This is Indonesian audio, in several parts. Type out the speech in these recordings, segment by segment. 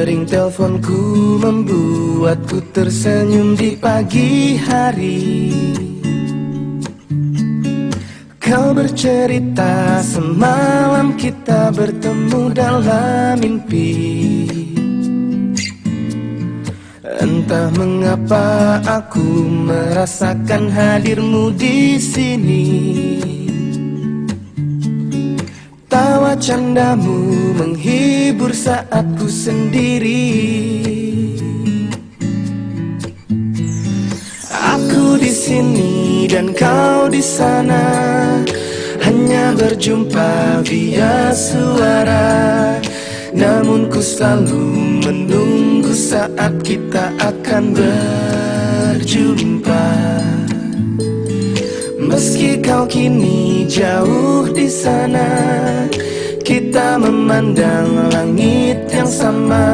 Dering teleponku membuatku tersenyum di pagi hari. Kau bercerita semalam kita bertemu dalam mimpi. Entah mengapa aku merasakan hadirmu di sini. Tawa candamu menghibur saat ku sendiri. Aku di sini dan kau di sana, hanya berjumpa via suara. Namun ku selalu menunggu saat kita akan berjumpa. Meski kau kini jauh di sana, kita memandang langit yang sama.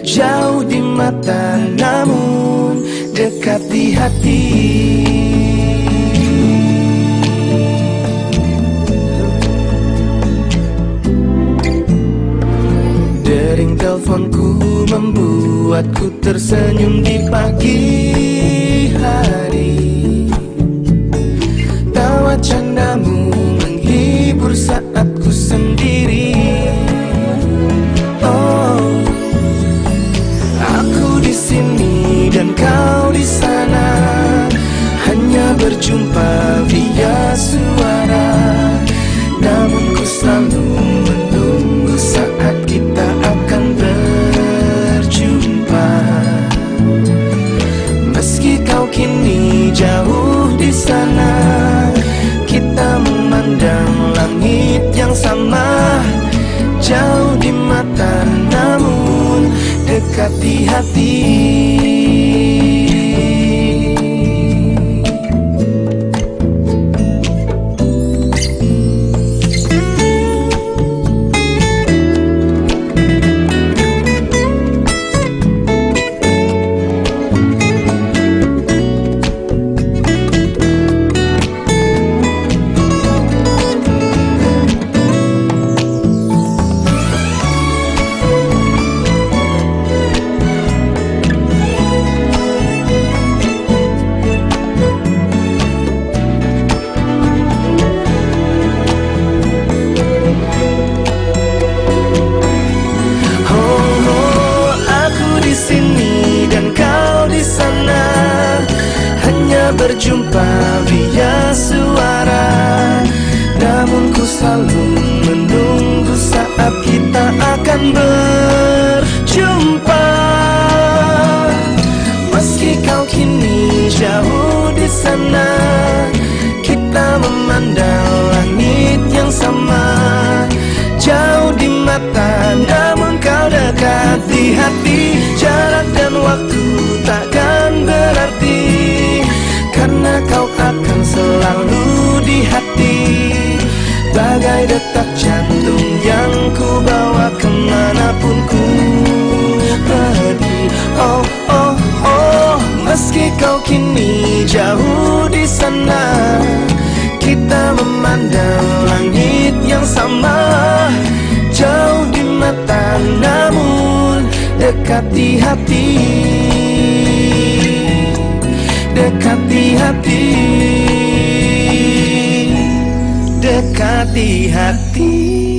Jauh di mata namun dekat di hati. Dering teleponku membuatku tersenyum di pagi hari. Tawa candamu menghibur saat ku sendiri. Oh, aku di sini dan kau di sana, hanya berjumpa via suara. Namun ku selalu menunggu saat kita akan berjumpa. Meski kau kini jauh di sana, kita memandang langit yang sama. Jauh di mata namun dekat di hati. Berjumpa via suara. Namun ku selalu menunggu saat kita akan berjumpa. Meski kau kini jauh di sana, kita memandang langit yang sama. Jauh di mata namun kau dekat di hati. Jarak dan waktu takkan berarti, karena kau akan selalu di hati. Bagai detak jantung yang ku bawa kemanapun ku pergi. Oh, oh, oh, meski kau kini jauh di sana, kita memandang langit yang sama. Jauh di mata namun dekat di hati. Dekat di hati, dekat di hati.